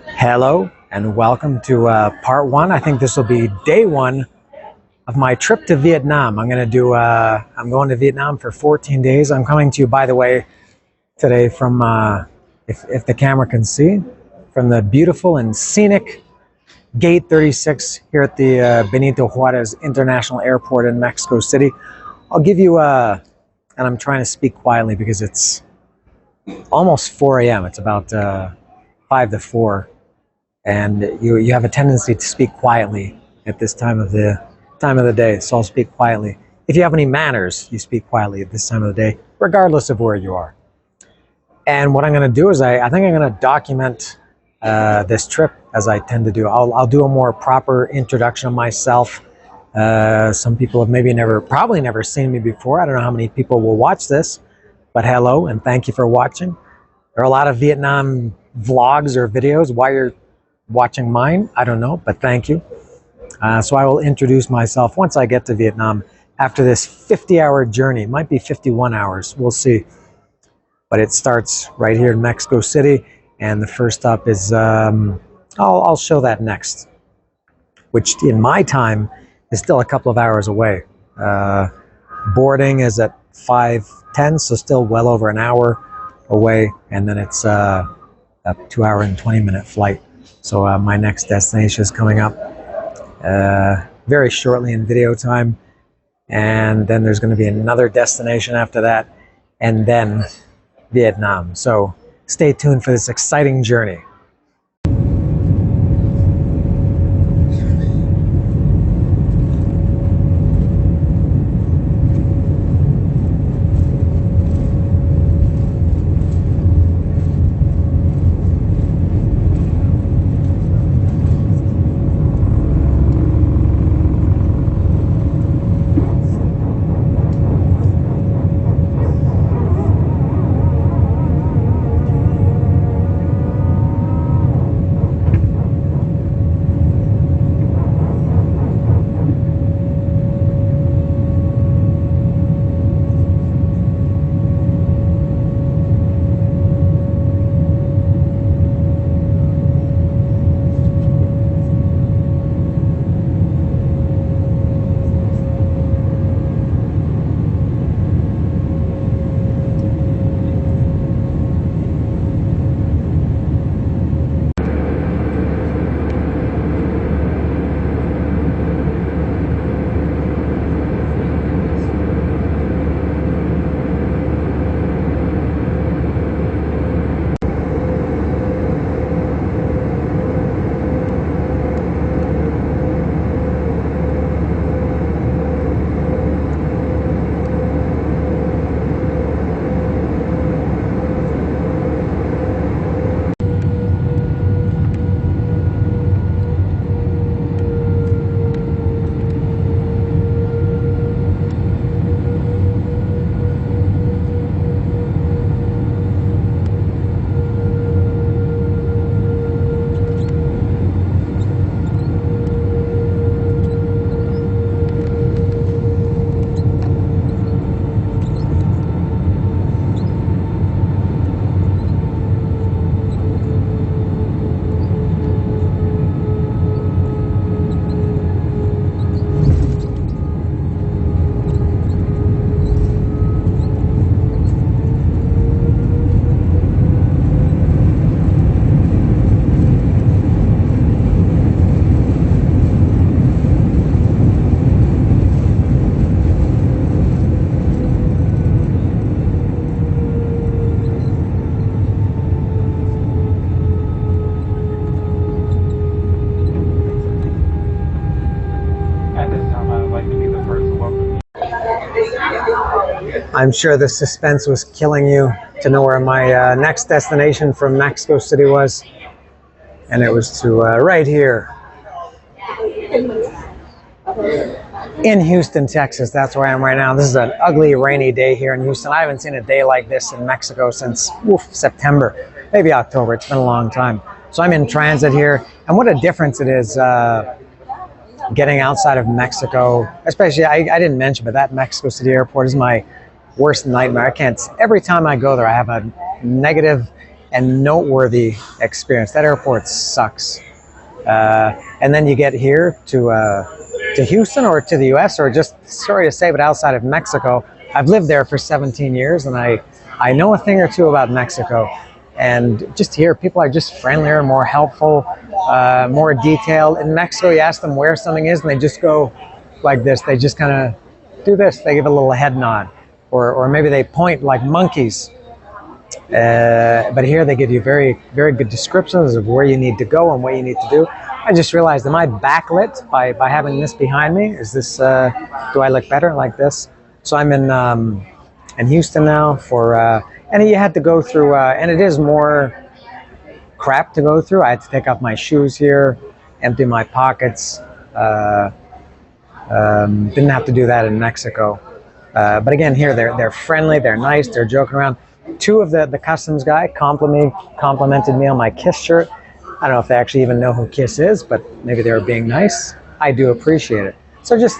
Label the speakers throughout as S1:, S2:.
S1: Hello and welcome to part one. I think this will be day one of my trip to Vietnam. I'm going to Vietnam for 14 days. I'm coming to you, by the way, today from, if the camera can see, from the beautiful and scenic Gate 36 here at the Benito Juarez International Airport in Mexico City. I'll give you, and I'm trying to speak quietly because it's almost 4 a.m. It's about 5 to 4. And you have a tendency to speak quietly at this time of the day. So I'll speak quietly. If you have any manners, you speak quietly at this time of the day, regardless of where you are. And what I'm going to do is I think I'm going to document this trip as I tend to do. I'll do a more proper introduction of myself. Some people have probably never seen me before. I don't know how many people will watch this, but hello and thank you for watching. There are a lot of Vietnam vlogs or videos. Why you're watching mine, I don't know, but thank you. So I will introduce myself once I get to Vietnam after this 50-hour journey. It might be 51 hours, we'll see. But it starts right here in Mexico City, and the first stop is, I'll show that next, which in my time is still a couple of hours away. Boarding is at 5:10, so still well over an hour away, and then it's a 2-hour and 20-minute flight. So my next destination is coming up very shortly in video time. And then there's going to be another destination after that, and then Vietnam. So stay tuned for this exciting journey. I'm sure the suspense was killing you to know where my next destination from Mexico City was. And it was to right here in Houston, Texas. That's where I am right now. This is an ugly, rainy day here in Houston. I haven't seen a day like this in Mexico since September, maybe October. It's been a long time. So I'm in transit here. And what a difference it is getting outside of Mexico. Especially, I didn't mention, but that Mexico City airport is my worst nightmare. Every time I go there, I have a negative and noteworthy experience. That airport sucks. And then you get here to Houston or to the U.S. or just, sorry to say, but outside of Mexico. I've lived there for 17 years, and I know a thing or two about Mexico. And just here, people are just friendlier, more helpful, more detailed. In Mexico, you ask them where something is, and they just go like this. They just kind of do this. They give a little head nod, or maybe they point like monkeys. But here they give you very, very good descriptions of where you need to go and what you need to do. I just realized, am I backlit by having this behind me? Is this, do I look better like this? So I'm in Houston now for, and you had to go through, and it is more crap to go through. I had to take off my shoes here, empty my pockets. Didn't have to do that in Mexico. But again, here they're friendly, they're nice, they're joking around. Two of the customs guy complimented me on my Kiss shirt. I don't know if they actually even know who Kiss is, but maybe they were being nice. I do appreciate it. So just,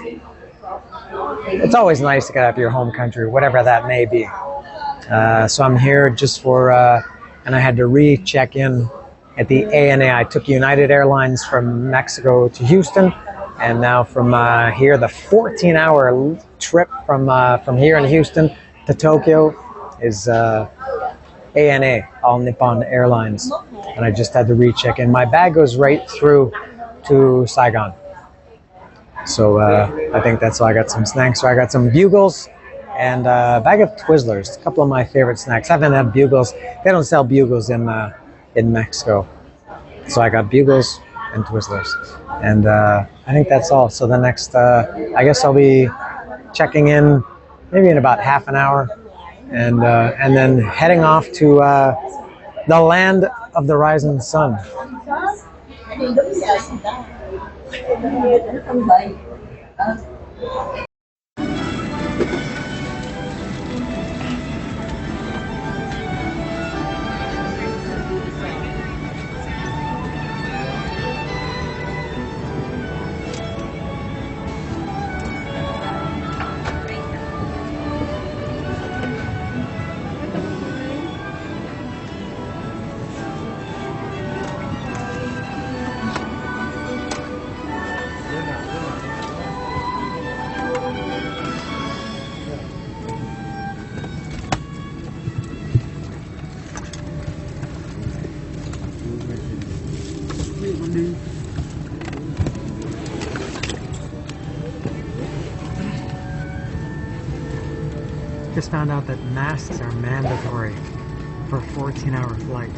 S1: it's always nice to get out of your home country, whatever that may be. So I'm here just for, and I had to recheck in at the ANA. I took United Airlines from Mexico to Houston, and now from here, the 14-hour trip from here in Houston to Tokyo is ANA, All Nippon Airlines, and I just had to recheck in. My bag goes right through to Saigon. So I think that's all. I got some snacks. So I got some Bugles and a bag of Twizzlers, a couple of my favorite snacks. I haven't had Bugles. They don't sell Bugles in Mexico. So I got Bugles and Twizzlers. And I think that's all. So the next, I guess I'll be checking in maybe in about half an hour. And then heading off to the land of the rising sun. Just found out that masks are mandatory for a 14-hour flight.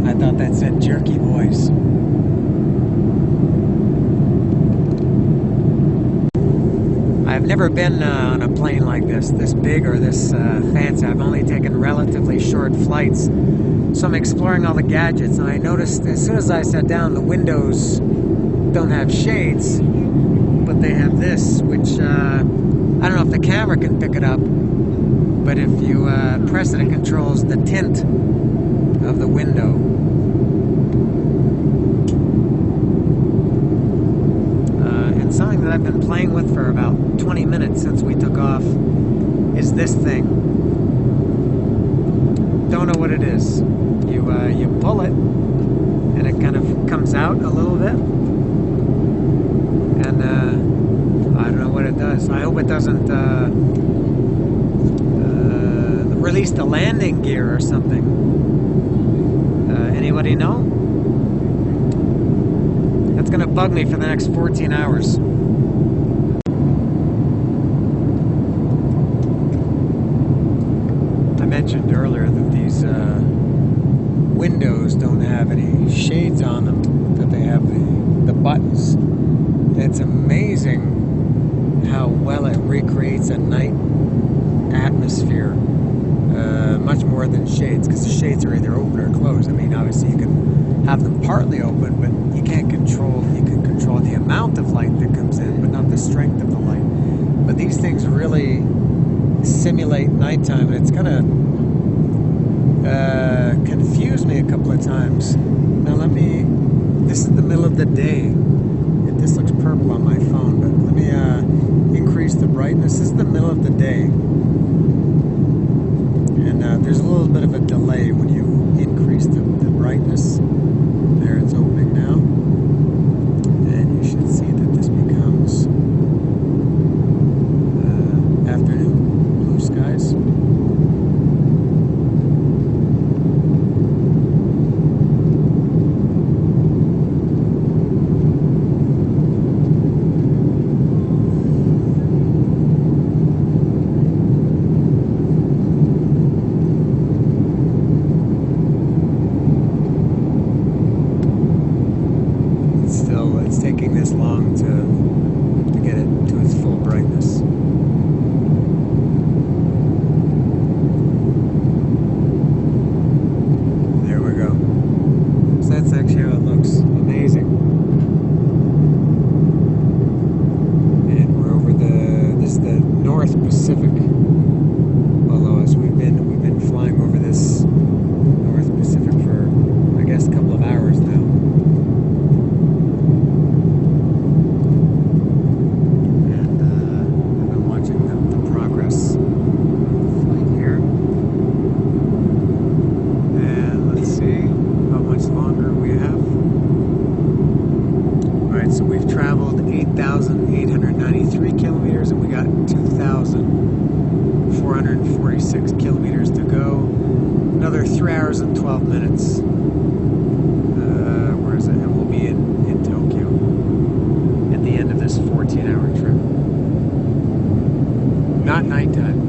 S1: I thought that said Jerky Boys. I've never been on a plane like this big or this fancy. I've only taken relatively short flights. So I'm exploring all the gadgets, and I noticed as soon as I sat down, the windows don't have shades, but they have this, which I don't know if the camera can pick it up, but if you press it, it controls the tint of the window. And something that I've been playing with for about 20 minutes since we took off is this thing. Don't know what it is. You pull it, and it kind of comes out a little bit, and I don't know what it does. I hope it doesn't release the landing gear or something. Anybody know? That's gonna bug me for the next 14 hours. I mentioned earlier that these windows don't have any shades on them, but they have the buttons. It's amazing how well it recreates a night atmosphere, much more than shades, because the shades are either open or closed. I mean, obviously you can have them partly open, but you can control the amount of light that comes in, but not the strength of the light. But these things really simulate nighttime, and it's kind of confused me a couple of times. Now this is the middle of the day. This looks purple on my phone, but let me increase the brightness. This is the middle of the day, and there's a little bit of a delay when you increase the brightness. There, it's opening now, and you should see that this becomes afternoon, blue skies. It's taking this long to get it to its full brightness. There we go. So that's actually how it looks. Amazing. And we're over this is the North Pacific below us. We've been flying over this North Pacific for, I guess, a couple of hours now. So we've traveled 8,893 kilometers, and we got 2,446 kilometers to go. Another 3 hours and 12 minutes. Where is it? And we'll be in Tokyo at the end of this 14-hour trip. Not nighttime.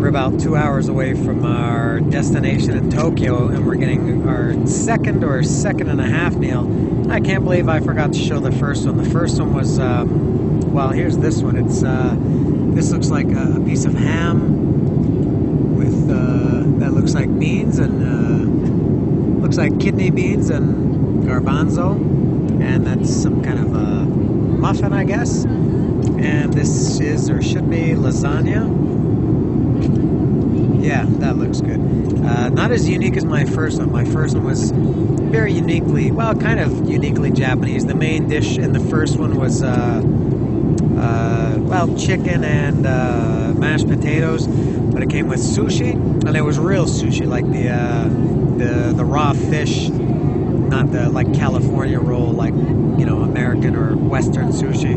S1: We're about 2 hours away from our destination in Tokyo, and we're getting our second and a half meal. I can't believe I forgot to show the first one. The first one was, well, here's this one. It's this looks like a piece of ham with that looks like beans and looks like kidney beans and garbanzo, and that's some kind of a muffin, I guess. And this is or should be lasagna. Yeah, that looks good. Not as unique as my first one. My first one was very uniquely, well, kind of uniquely Japanese. The main dish in the first one was, well, chicken and mashed potatoes, but it came with sushi, and it was real sushi, like the raw fish, not the like California roll, like, you know, American or Western sushi.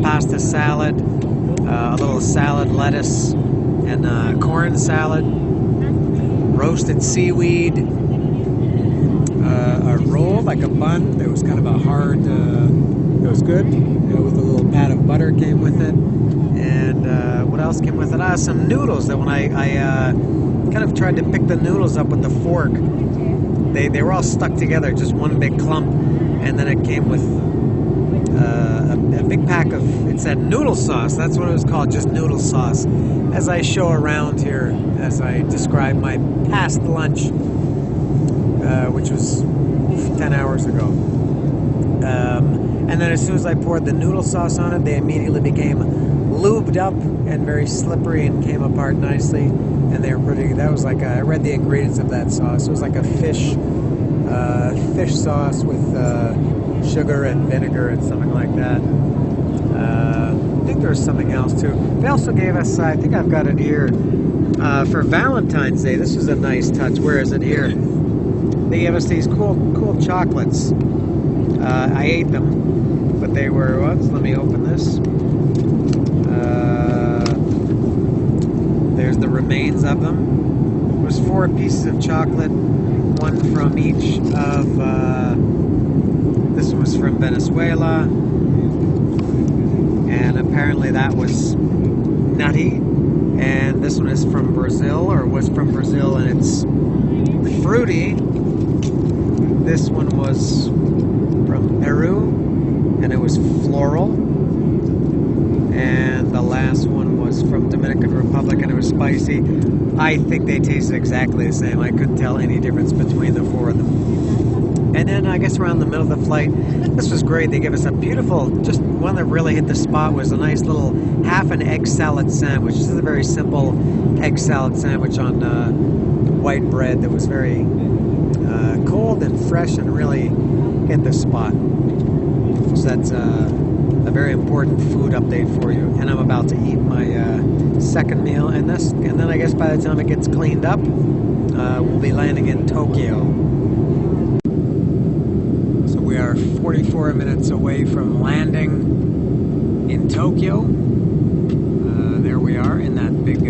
S1: Pasta salad, a little salad, lettuce, and corn salad, roasted seaweed, a roll, like a bun that was kind of a hard, it was good, with a little pat of butter came with it. And what else came with it? Some noodles that when I kind kind of tried to pick the noodles up with the fork. They were all stuck together, just one big clump. And then it came with a big pack of, it said noodle sauce. That's what it was called, just noodle sauce. As I show around here, as I describe my past lunch, which was 10 hours ago. And then as soon as I poured the noodle sauce on it, they immediately became lubed up and very slippery and came apart nicely. And they were pretty, that was like, I read the ingredients of that sauce. It was like a fish sauce with sugar and vinegar and something like that. I think there was something else too. They also gave us, I think I've got it here, for Valentine's Day. This was a nice touch. Where is it here? They gave us these cool chocolates. I ate them, but they were, well, let me open this. There's the remains of them. It was 4 pieces of chocolate, one from each of, this was from Venezuela, and apparently that was nutty, and this one is from Brazil, or was from Brazil, and it's fruity. This one was from Peru, and it was floral, and the last one was from Dominican Republic, and it was spicy. I think they tasted exactly the same. I couldn't tell any difference between the 4 of them. And then I guess around the middle of the flight, this was great. They gave us a beautiful, just one that really hit the spot was a nice little half an egg salad sandwich. This is a very simple egg salad sandwich on white bread that was very cold and fresh and really hit the spot. So that's a very important food update for you. And I'm about to eat my second meal, and then I guess by the time it gets cleaned up, we'll be landing in Tokyo. So we are 44 minutes away from landing in Tokyo. There we are in that big,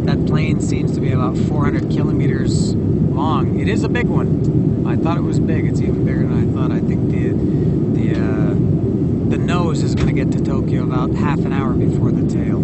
S1: that plane seems to be about 400 kilometers long. It is a big one. I thought it was big. It's even bigger than I thought. I think the nose is going to get to Tokyo about half an hour before the tail.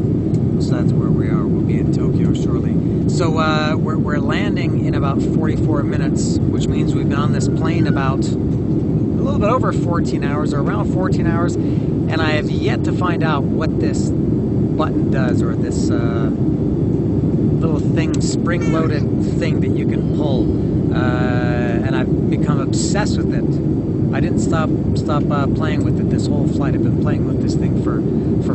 S1: So that's where we are. We'll be in Tokyo shortly. So we're landing in about 44 minutes, which means we've been on this plane about a little bit over 14 hours, or around 14 hours, and I have yet to find out what this button does, or this little thing, spring-loaded thing that you can pull, and I've become obsessed with it. I didn't stop playing with it this whole flight. I've been playing with this thing for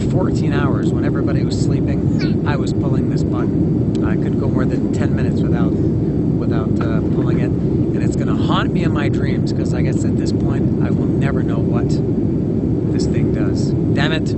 S1: 14 hours. When everybody was sleeping, I was pulling this button. I couldn't go more than 10 minutes without pulling it, and it's going to haunt me in my dreams, because I guess at this point I will never know what this thing does. Damn it.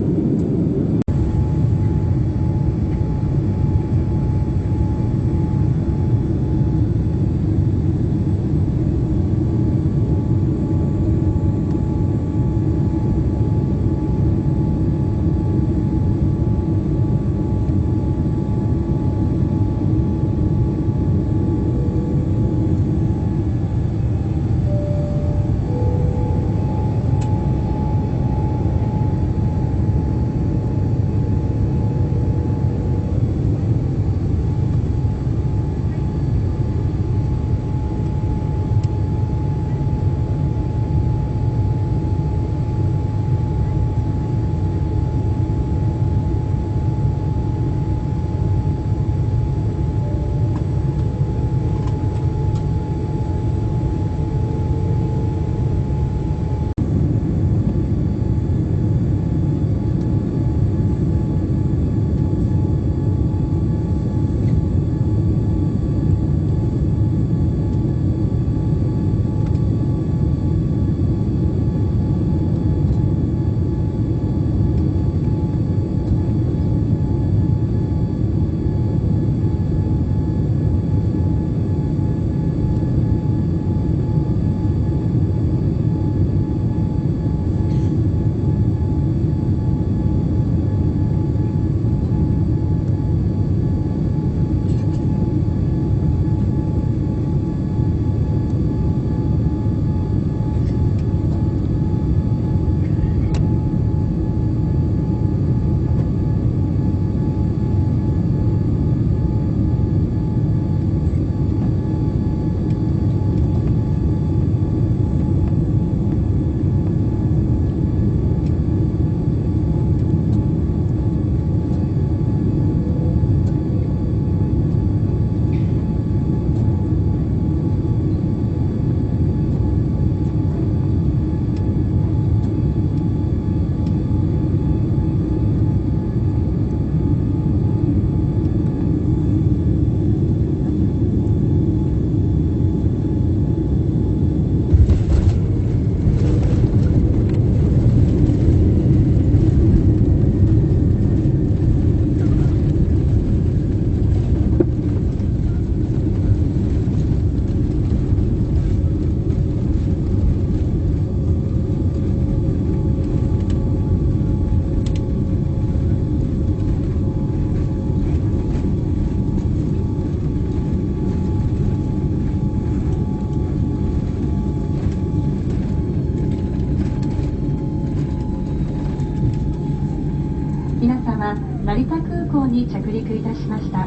S2: 成田空港に着陸いたしました。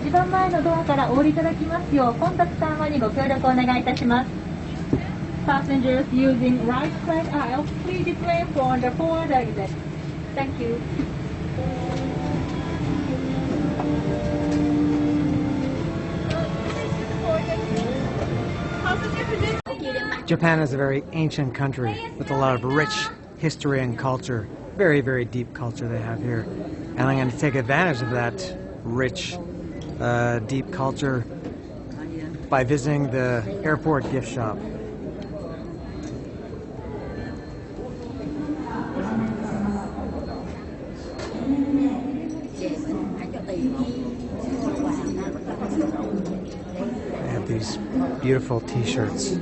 S2: 一番前のドアからお降りいただきますよう、混雑緩和にご協力お願いいたします。Passengers using right side aisle, please refrain from the forward exit. Thank you.
S1: Japan is a very ancient country with a lot of rich history and culture. Very, very deep culture they have here. And I'm going to take advantage of that rich, deep culture by visiting the airport gift shop. They have these beautiful t-shirts.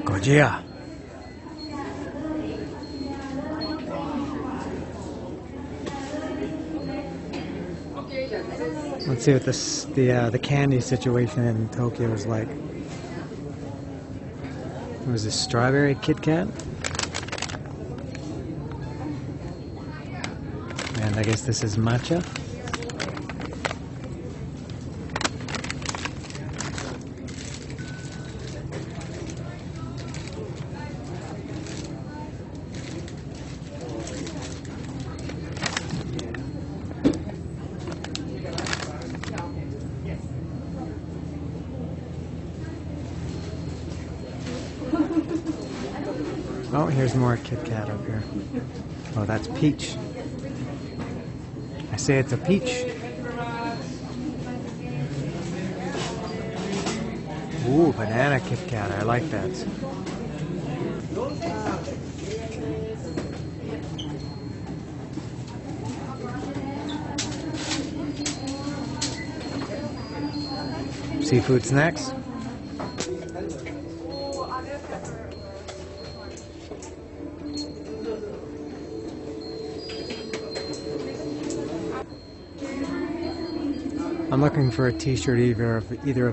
S1: Gojira. Let's see what the candy situation in Tokyo is like. Was this strawberry Kit Kat? And I guess this is matcha. Oh, here's more Kit Kat up here. Oh, that's peach. I say it's a peach. Ooh, banana Kit Kat. I like that. Seafood snacks. I'm looking for a t-shirt either of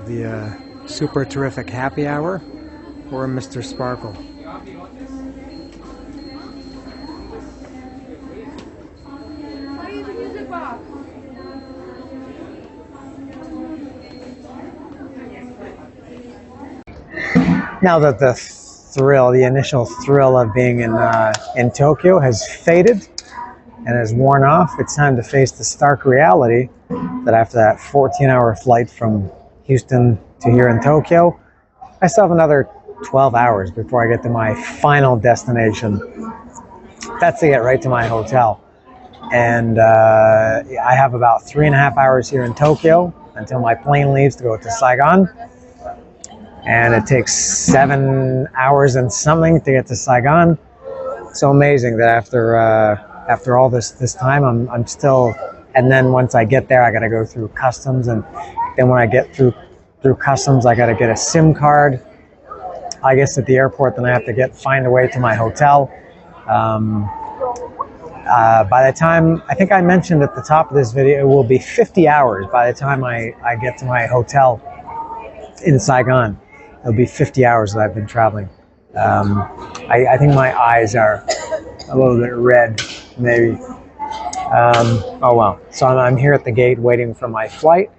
S1: the Super Terrific Happy Hour or Mr. Sparkle. Now that the initial thrill of being in Tokyo has faded and has worn off, it's time to face the stark reality that after that 14-hour flight from Houston to here in Tokyo, I still have another 12 hours before I get to my final destination. That's to get right to my hotel. And I have about 3.5 hours here in Tokyo until my plane leaves to go to Saigon. And it takes 7 hours and something to get to Saigon. So amazing that after all this time, I'm still. And then once I get there, I got to go through customs, and then when I get through customs, I got to get a SIM card. I guess at the airport, then I have to find a way to my hotel. By the time, I think I mentioned at the top of this video, it will be 50 hours by the time I get to my hotel in Saigon. It'll be 50 hours that I've been traveling. I think my eyes are a little bit red, maybe. Oh well, so I'm here at the gate waiting for my flight.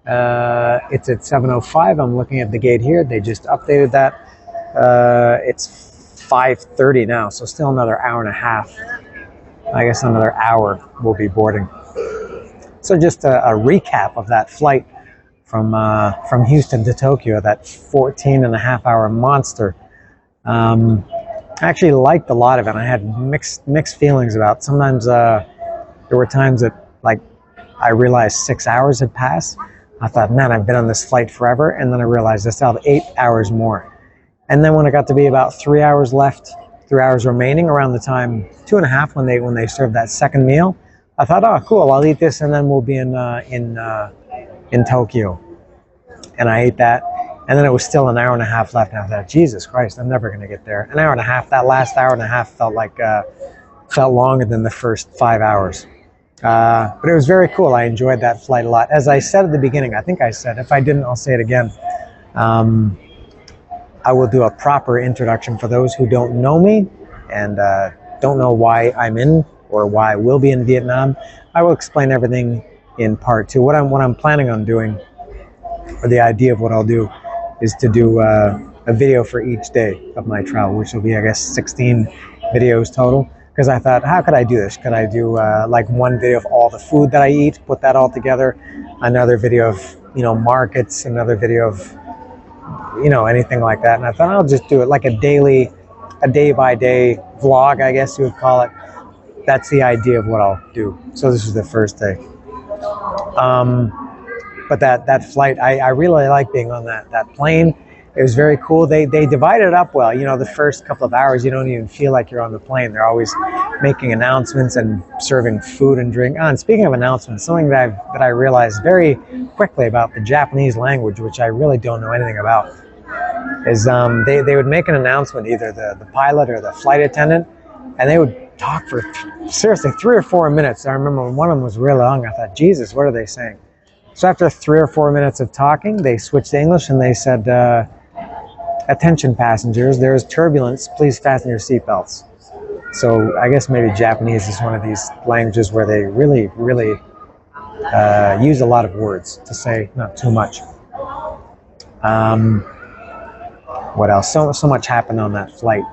S1: It's at 7:05. I'm looking at the gate here. They just updated that. It's 5:30 now, so still another hour and a half. I guess another hour we'll be boarding. So just a recap of that flight from Houston to Tokyo, that 14.5-hour monster. I actually liked a lot of it. I had mixed feelings about it. Sometimes there were times that, like, I realized 6 hours had passed. I thought, man, I've been on this flight forever. And then I realized I still have 8 hours more. And then when it got to be about 3 hours left, 3 hours remaining, around the time 2.5 when they served that second meal, I thought, oh, cool, I'll eat this and then we'll be in Tokyo. And I ate that. And then it was still an hour and a half left. And I thought, Jesus Christ, I'm never going to get there. An hour and a half, that last hour and a half felt longer than the first 5 hours. But it was very cool. I enjoyed that flight a lot. As I said at the beginning, I think I said, if I didn't, I'll say it again. I will do a proper introduction for those who don't know me and don't know why I'm in or why I will be in Vietnam. I will explain everything in part 2. What I'm planning on doing, or the idea of what I'll do, is to do a video for each day of my travel, which will be, I guess, 16 videos total. Because I thought, how could I do this? Could I do like one video of all the food that I eat, put that all together, another video of, markets, another video of, anything like that. And I thought I'll just do it like a day by day vlog, I guess you would call it. That's the idea of what I'll do. So this is the first day. But that flight, I really like being on that plane. It was very cool. They divided it up well. The first couple of hours, you don't even feel like you're on the plane. They're always making announcements and serving food and drink. And speaking of announcements, something that I realized very quickly about the Japanese language, which I really don't know anything about, is they would make an announcement, either the pilot or the flight attendant, and they would talk for seriously 3 or 4 minutes. I remember when one of them was really long, I thought, Jesus, what are they saying? So after 3 or 4 minutes of talking, they switched to English and they said, attention passengers, there is turbulence, please fasten your seatbelts. So I guess maybe Japanese is one of these languages where they really, really use a lot of words to say not too much. What else? So much happened on that flight.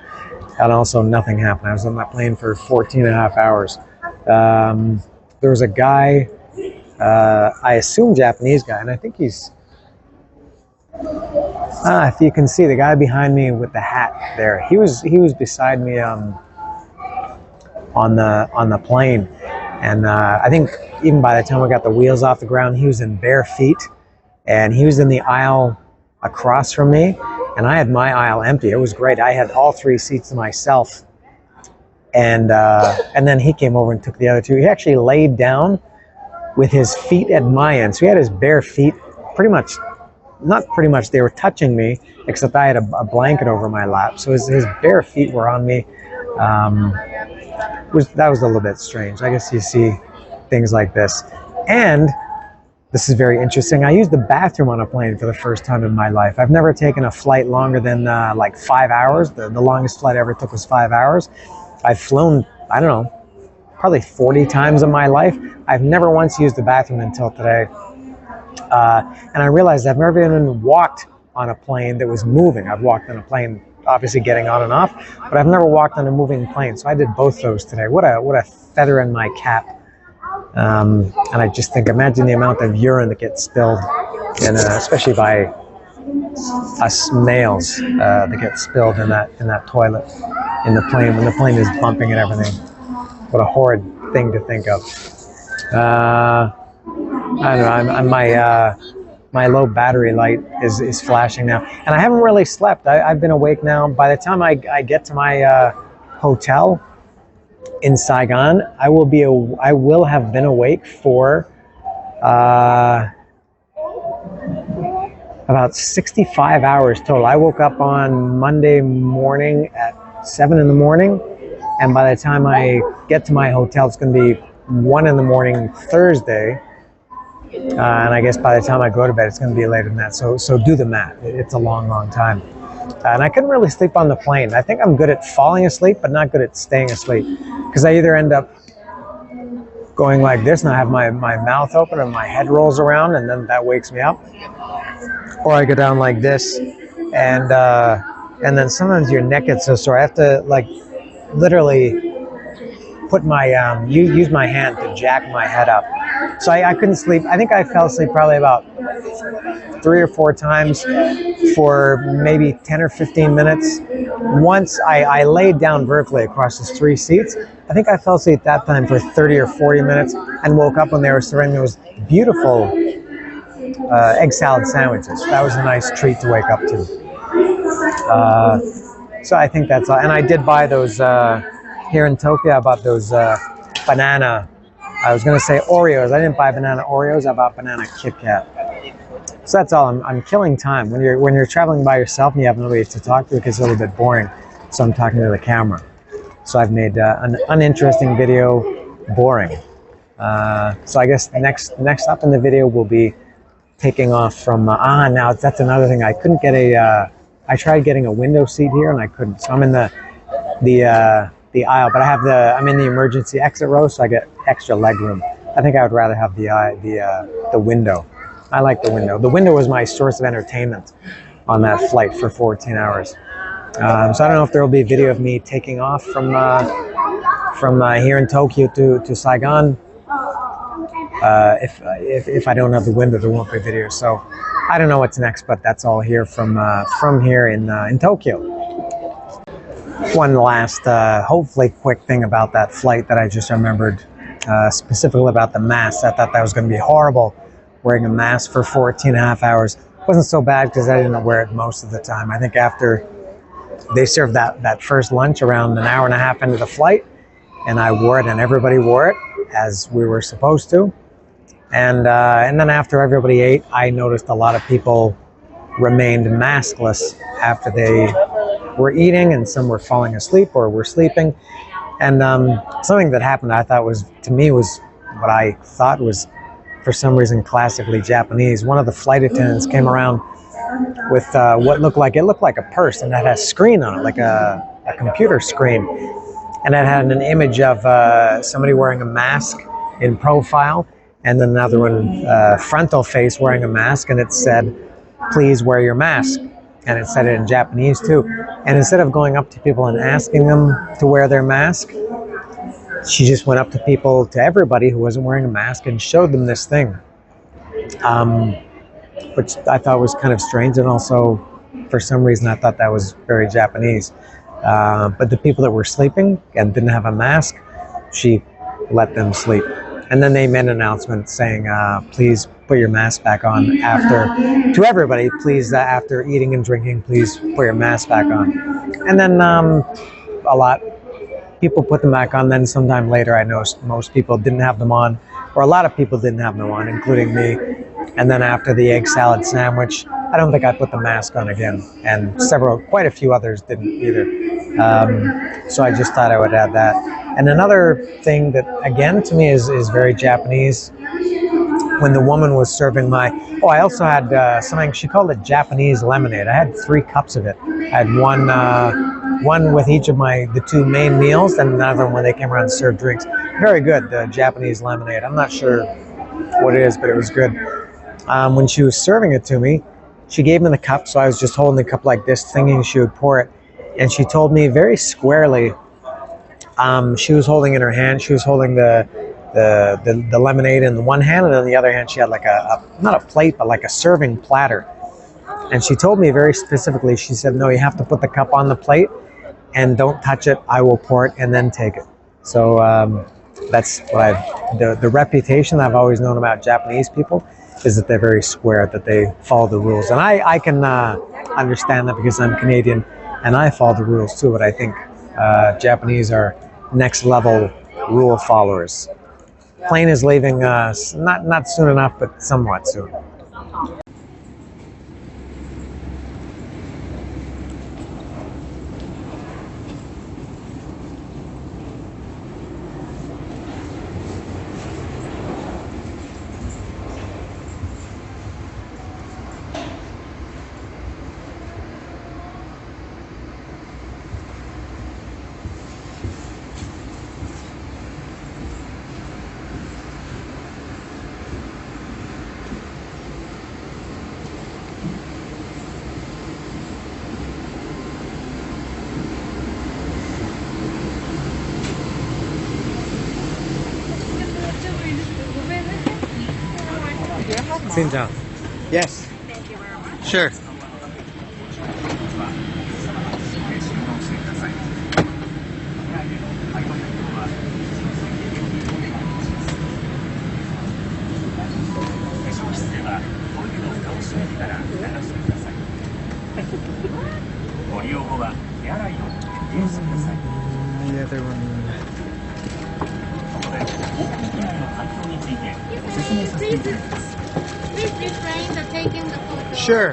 S1: And also nothing happened. I was on that plane for 14 and a half hours. There was a guy, I assume Japanese guy, and I think he's, if you can see the guy behind me with the hat there, he was beside me on the plane, and I think even by the time we got the wheels off the ground, he was in bare feet, and he was in the aisle across from me, and I had my aisle empty. It was great. I had all 3 seats to myself, and then he came over and took the other 2. He actually laid down with his feet at my end, so he had his bare feet not pretty much, they were touching me, except I had a blanket over my lap. So his bare feet were on me. That was a little bit strange. I guess you see things like this. And this is very interesting. I used the bathroom on a plane for the first time in my life. I've never taken a flight longer than like 5 hours. The longest flight I ever took was 5 hours. I've flown, I don't know, probably 40 times in my life. I've never once used the bathroom until today. And I realized I've never even walked on a plane that was moving. I've walked on a plane, obviously getting on and off, but I've never walked on a moving plane. So I did both those today. What a feather in my cap. And I just think, imagine the amount of urine that gets spilled, and especially by us males, that get spilled in that toilet in the plane when the plane is bumping and everything. What a horrid thing to think of. I don't know. My low battery light is flashing now, and I haven't really slept. I've been awake now. By the time I get to my hotel in Saigon, I will have been awake for about 65 hours total. I woke up on Monday morning at 7 in the morning, and by the time I get to my hotel, it's going to be 1 in the morning Thursday. And I guess by the time I go to bed, it's going to be later than that. So do the math. It's a long, long time. And I couldn't really sleep on the plane. I think I'm good at falling asleep, but not good at staying asleep. Because I either end up going like this, and I have my mouth open, and my head rolls around, and then that wakes me up. Or I go down like this, and then sometimes your neck gets so sore. I have to literally put my use my hand to jack my head up. So I couldn't sleep. I think I fell asleep probably about 3 or 4 times for maybe 10 or 15 minutes. once I laid down vertically across the 3 seats. I think I fell asleep that time for 30 or 40 minutes and woke up when they were serving those beautiful egg salad sandwiches. That was a nice treat to wake up to. So I think that's all. And I did buy those here in Tokyo. I bought those banana. I was going to say Oreos. I didn't buy banana Oreos. I bought banana Kit Kat. So that's all. I'm killing time. When you're traveling by yourself and you have nobody to talk to, it gets a little bit boring. So I'm talking to the camera. So I've made an uninteresting video boring. So I guess next up in the video will be taking off from. Now that's another thing. I couldn't get I tried getting a window seat here and I couldn't. So I'm in the aisle, but I'm in the emergency exit row, so I get extra leg room. I think I would rather have the window. I like the window. The window was my source of entertainment on that flight for 14 hours. So I don't know if there will be a video of me taking off from here in Tokyo to Saigon. If I don't have the window, there won't be a video. So I don't know what's next, but that's all here from here in Tokyo. One last, hopefully quick thing about that flight that I just remembered, specifically about the mask. I thought that was going to be horrible, wearing a mask for 14 and a half hours. It wasn't so bad because I didn't wear it most of the time. I think after they served that first lunch around an hour and a half into the flight, and I wore it, and everybody wore it as we were supposed to. And then after everybody ate, I noticed a lot of people remained maskless after they were eating, and some were falling asleep or were sleeping. And something that happened, I thought was what I thought was, for some reason, classically Japanese. One of the flight attendants came around with what looked like a purse, and it had a screen on it, like a computer screen, and it had an image of somebody wearing a mask in profile, and then another one frontal face wearing a mask, and it said, "Please wear your mask." And it said it in Japanese too. And instead of going up to people and asking them to wear their mask, she just went up to everybody who wasn't wearing a mask and showed them this thing, which I thought was kind of strange. And also, for some reason, I thought that was very Japanese. But the people that were sleeping and didn't have a mask, she let them sleep. And then they made an announcement saying, please put your mask back on to everybody, please, after eating and drinking, please put your mask back on. And then people put them back on. Then sometime later, I noticed most people didn't have them on, or a lot of people didn't have them on, including me. And then after the egg salad sandwich, I don't think I put the mask on again. And quite a few others didn't either. So I just thought I would add that. And another thing that, again, to me is very Japanese, when the woman was serving I also had something, she called it Japanese lemonade. I had 3 cups of it. I had one with each of the 2 main meals, and another one when they came around to serve drinks. Very good, the Japanese lemonade. I'm not sure what it is, but it was good. When she was serving it to me, she gave me the cup, so I was just holding the cup like this, thinking she would pour it. And she told me very squarely, she was holding in her hand, she was holding the lemonade in the one hand, and in the other hand she had like not a plate, but like a serving platter. And she told me very specifically, she said, no, you have to put the cup on the plate and don't touch it. I will pour it and then take it. So that's what the reputation I've always known about Japanese people is that they're very square, that they follow the rules. And I can understand that because I'm Canadian and I follow the rules too, but I think Japanese are next level rule followers. Plane is leaving not soon enough, but somewhat soon. Xinjiang. Yes.
S3: Thank you very much.
S1: Sure.
S3: 閉めてから流してください。ご利用後は手洗いを徹底してください。
S1: The other one.
S3: ここで航空機内の環境についてご説明させていただきます。
S2: Please refrain from taking the photo.
S1: Sure.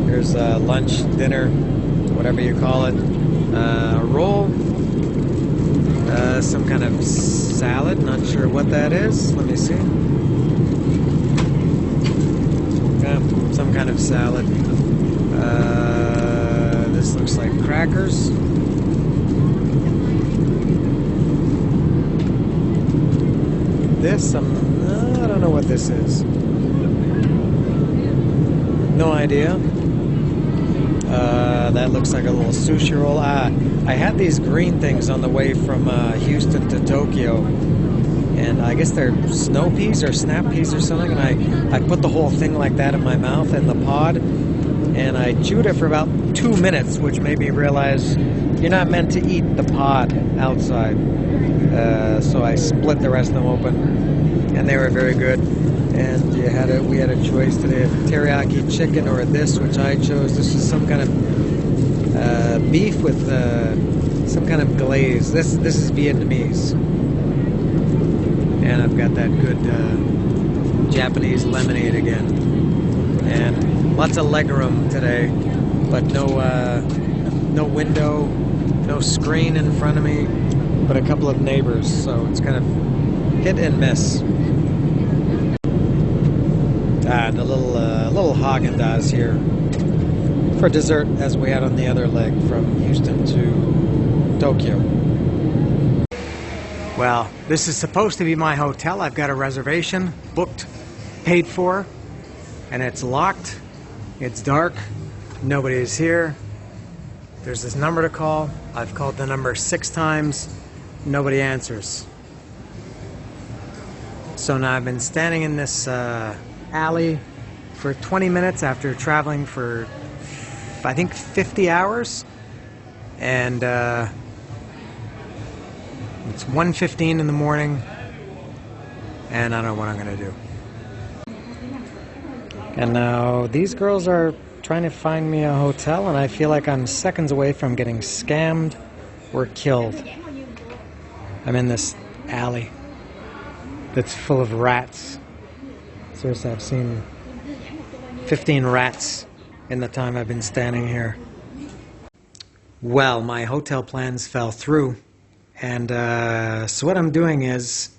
S1: Here's lunch, dinner, whatever you call it. A roll, some kind of salad, not sure what that is. Let me see. Yeah, some kind of salad. This looks like crackers. This, I don't know what this is. No idea. That looks like a little sushi roll. I had these green things on the way from Houston to Tokyo, and I guess they're snow peas or snap peas or something, and I put the whole thing like that in my mouth in the pod, and I chewed it for about 2 minutes, which made me realize you're not meant to eat the pod outside. So I split the rest of them open, and they were very good. And we had a choice today of teriyaki chicken or this, which I chose. This is some kind of beef with some kind of glaze. This is Vietnamese, and I've got that good Japanese lemonade again, and lots of legroom today, but no window, no screen in front of me, but a couple of neighbors. So it's kind of hit and miss. The little Haagen-Dazs here for dessert, as we had on the other leg from Houston to Tokyo. Well, this is supposed to be my hotel. I've got a reservation booked, paid for, and it's locked. It's dark. Nobody is here. There's this number to call. I've called the number 6 times. Nobody answers. So now I've been standing in this alley for 20 minutes after traveling for, I think, 50 hours, and it's 1:15 in the morning, and I don't know what I'm gonna do. And now these girls are trying to find me a hotel, and I feel like I'm seconds away from getting scammed or killed. I'm in this alley that's full of rats. Seriously, I've seen 15 rats in the time I've been standing here. Well, my hotel plans fell through, and so what I'm doing is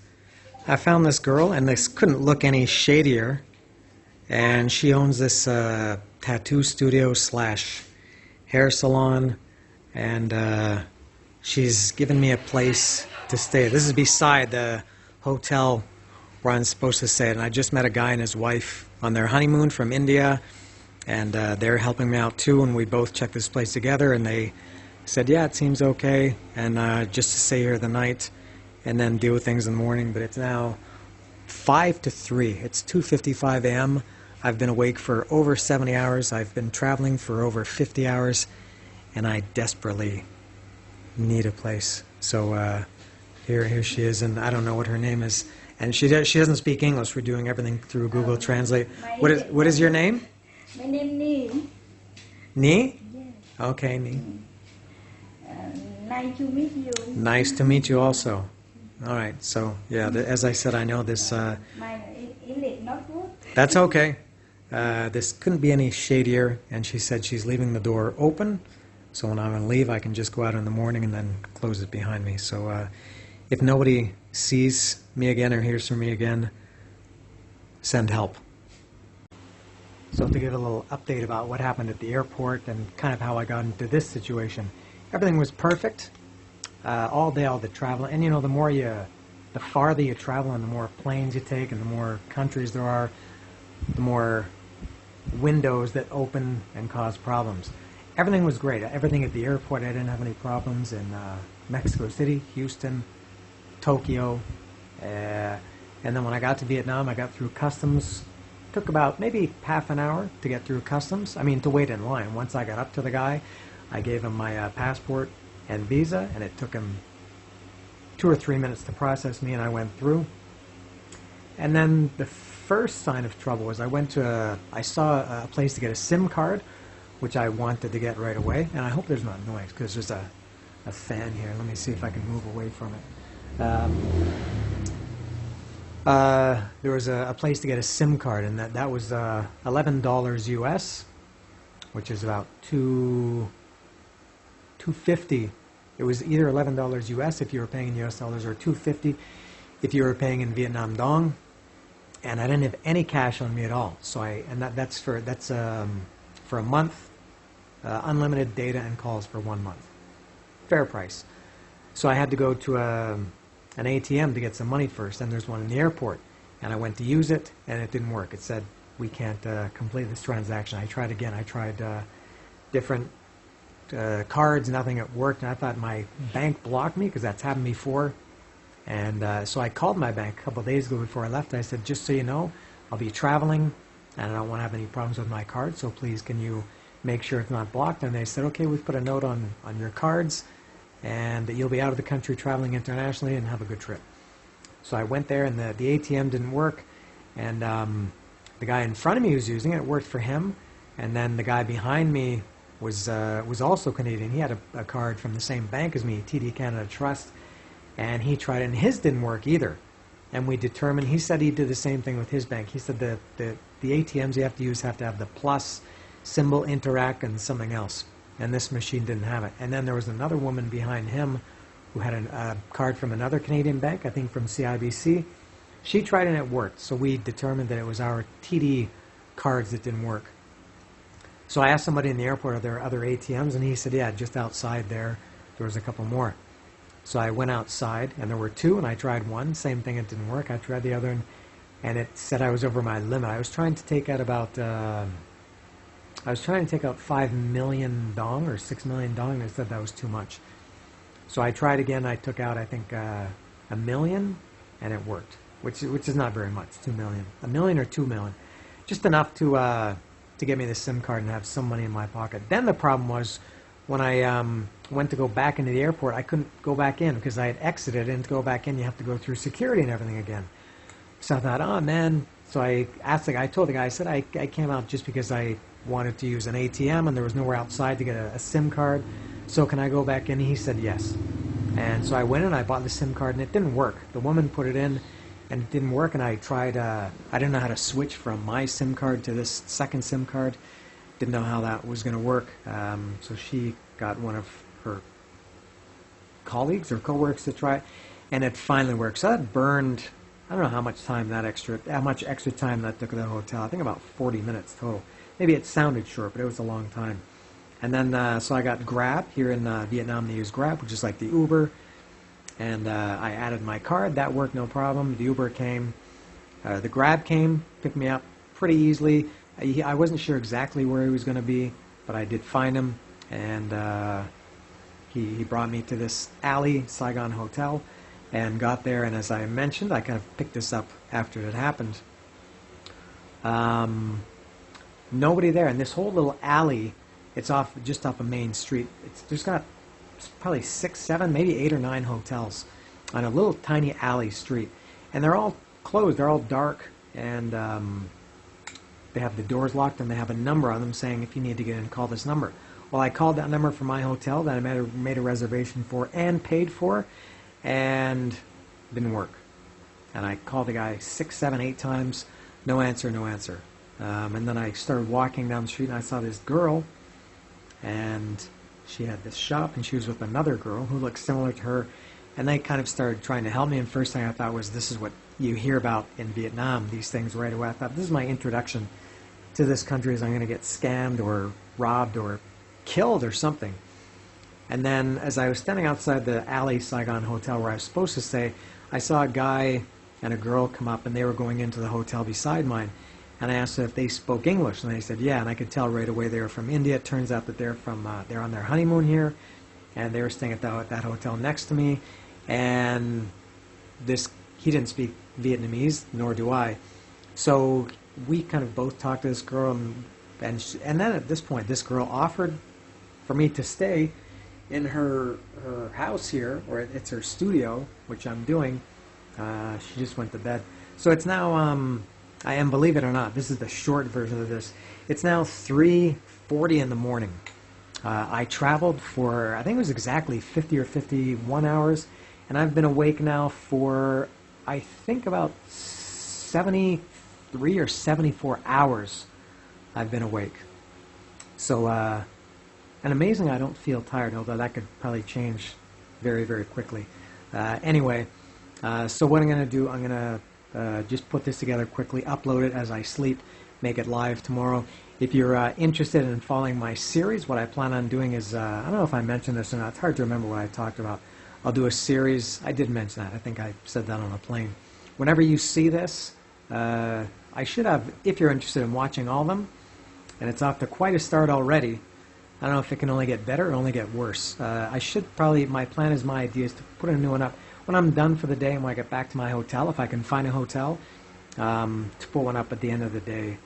S1: I found this girl, and this couldn't look any shadier, and she owns this tattoo studio / hair salon, and she's given me a place to stay. This is beside the hotel where I'm supposed to stay, and I just met a guy and his wife on their honeymoon from India, and they're helping me out too, and we both checked this place together, and they said, yeah, it seems okay, and just to stay here the night and then deal with things in the morning. But it's now 5 to 3. It's 2:55 a.m. I've been awake for over 70 hours. I've been traveling for over 50 hours, and I desperately need a place. So here she is, and I don't know what her name is. And she doesn't speak English. We're doing everything through Google Translate. What is your name?
S4: My name Ni.
S1: Ni?
S4: Yes.
S1: Okay, Ni.
S4: Nice to meet you.
S1: Nice to meet you also. All right. So yeah, as I said, I know this.
S4: My English not good.
S1: That's okay. This couldn't be any shadier. And she said she's leaving the door open, so when I'm going to leave, I can just go out in the morning and then close it behind me. So if nobody sees me again or hears from me again, send help. So to give a little update about what happened at the airport and kind of how I got into this situation, everything was perfect all day, all the travel. And you know, the farther you travel and the more planes you take and the more countries there are, the more windows that open and cause problems. Everything was great. Everything at the airport, I didn't have any problems in Mexico City, Houston, Tokyo, and then when I got to Vietnam, I got through customs. Took about maybe half an hour to get through customs. I mean, to wait in line. Once I got up to the guy, I gave him my passport and visa, and it took him 2 or 3 minutes to process me, and I went through. And then the first sign of trouble was I saw a place to get a SIM card, which I wanted to get right away. And I hope there's not noise because there's a fan here. Let me see if I can move away from it. There was a place to get a SIM card, and that was $11 US, which is about $2.50. It was either $11 US if you were paying in US dollars, or $2.50 if you were paying in Vietnam Dong. And I didn't have any cash on me at all. So that's for a month, unlimited data and calls for 1 month, fair price. So I had to go to an ATM to get some money first. Then there's one in the airport, and I went to use it, and it didn't work. It said we can't complete this transaction. I tried again. I tried different cards, nothing had worked, and I thought my bank blocked me because that's happened before. And so I called my bank a couple of days ago before I left. I said, just so you know, I'll be traveling, and I don't want to have any problems with my card, so please can you make sure it's not blocked? And they said, okay, we've put a note on your cards, and that you'll be out of the country traveling internationally, and have a good trip. So I went there, and the ATM didn't work, and the guy in front of me was using it. It worked for him, and then the guy behind me was also Canadian. He had a card from the same bank as me, TD Canada Trust, and he tried it, and his didn't work either. And we determined, he said he did the same thing with his bank. He said the ATMs you have to use have to have the plus symbol, Interac, and something else. And this machine didn't have it. And then there was another woman behind him who had a card from another Canadian bank, I think from CIBC. She tried and it worked. So we determined that it was our TD cards that didn't work. So I asked somebody in the airport, are there other ATMs? And he said, yeah, just outside there was a couple more. So I went outside, and there were two, and I tried one. Same thing, it didn't work. I tried the other, and it said I was over my limit. I was trying to take out about, 5 million dong or 6 million dong, and it said that was too much. So I tried again. I took out, I think, $1 million, and it worked, which is not very much, 2 million. $1 million or 2 million, just enough to get me the SIM card and have some money in my pocket. Then the problem was, when I went to go back into the airport, I couldn't go back in because I had exited, and to go back in, you have to go through security and everything again. So I thought, oh man. So I asked the guy, I told the guy, I said, I came out just because I wanted to use an ATM, and there was nowhere outside to get a SIM card. So can I go back in? He said yes. And so I went in, I bought the SIM card, and it didn't work. The woman put it in, and it didn't work, and I tried, I didn't know how to switch from my SIM card to this second SIM card. Didn't know how that was going to work. So she got one of her colleagues or co-workers to try it, and it finally worked. So that burned, I don't know how much time how much extra time that took at the hotel. I think about 40 minutes total. Maybe it sounded short, but it was a long time. And then, so I got Grab. Here in Vietnam, they use Grab, which is like the Uber. And I added my card. That worked no problem. The Uber came. The Grab came, picked me up pretty easily. I wasn't sure exactly where he was going to be, but I did find him, and he brought me to this alley, Saigon Hotel, and got there, and as I mentioned, I kind of picked this up after it happened. Nobody there, and this whole little alley, it's just off a main street. There's got probably 6, 7, maybe 8 or 9 hotels on a little tiny alley street, and they're all closed, they're all dark, and they have the doors locked, and they have a number on them saying, if you need to get in, call this number. Well, I called that number for my hotel that I made a reservation for and paid for, and it didn't work. And I called the guy 6, 7, 8 times, no answer, no answer. And then I started walking down the street, and I saw this girl, and she had this shop, and she was with another girl who looked similar to her, and they kind of started trying to help me, and first thing I thought was, this is what you hear about in Vietnam, these things right away. I thought, this is my introduction to this country, is I'm going to get scammed or robbed or killed or something. And then as I was standing outside the alley Saigon Hotel where I was supposed to stay, I saw a guy and a girl come up, and they were going into the hotel beside mine. And I asked them if they spoke English, and they said yeah, and I could tell right away they were from India. It turns out that they're on their honeymoon here, and they were staying at that hotel next to me. And he didn't speak Vietnamese, nor do I. So we kind of both talked to this girl, and then at this point, this girl offered for me to stay in her house here, or it's her studio, which I'm doing. She just went to bed. So it's now, and believe it or not, this is the short version of this. It's now 3:40 in the morning. I traveled for, I think it was exactly 50 or 51 hours, and I've been awake now for, I think, about 73 or 74 hours I've been awake. So, and amazing I don't feel tired, although that could probably change very, very quickly. Anyway, so what I'm going to do, I'm going to just put this together quickly, upload it as I sleep, make it live tomorrow. If you're interested in following my series, what I plan on doing is, I don't know if I mentioned this or not, it's hard to remember what I talked about. I'll do a series, I did mention that, I think I said that on a plane. Whenever you see this, I should have, if you're interested in watching all of them, and it's off to quite a start already. I don't know if it can only get better or only get worse. I should probably, my plan is, my idea is to put a new one up when I'm done for the day and when I get back to my hotel, if I can find a hotel, to put one up at the end of the day,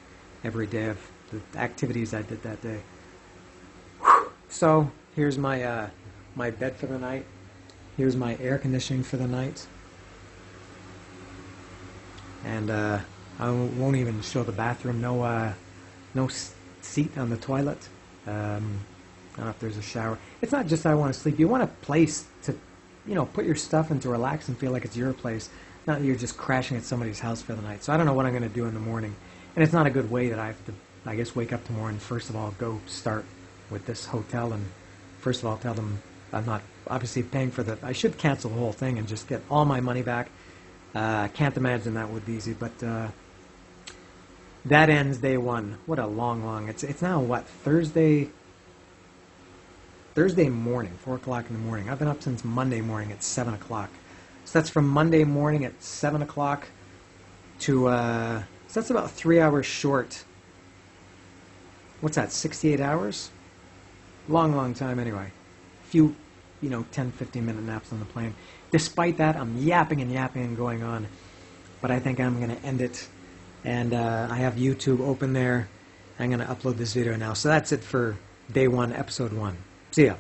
S1: every day of the activities I did that day. Whew. So here's my my bed for the night. Here's my air conditioning for the night. And I won't even show the bathroom. No, no seat on the toilet. I don't know if there's a shower. It's not just I want to sleep. You want a place to, you know, put your stuff in to relax and feel like it's your place. Not that you're just crashing at somebody's house for the night. So I don't know what I'm going to do in the morning. And it's not a good way that I have to, I guess, wake up tomorrow and first of all go start with this hotel and first of all tell them I'm not obviously paying for the, I should cancel the whole thing and just get all my money back. I can't imagine that would be easy, but that ends day one. What a long, it's now what, Thursday morning, 4 o'clock in the morning. I've been up since Monday morning at 7 o'clock. So that's from Monday morning at 7 o'clock to, so that's about 3 hours short. What's that, 68 hours? Long time anyway. Few, 10, 15-minute naps on the plane. Despite that, I'm yapping and going on. But I think I'm going to end it. And I have YouTube open there. I'm going to upload this video now. So that's it for day one, episode 1. See ya.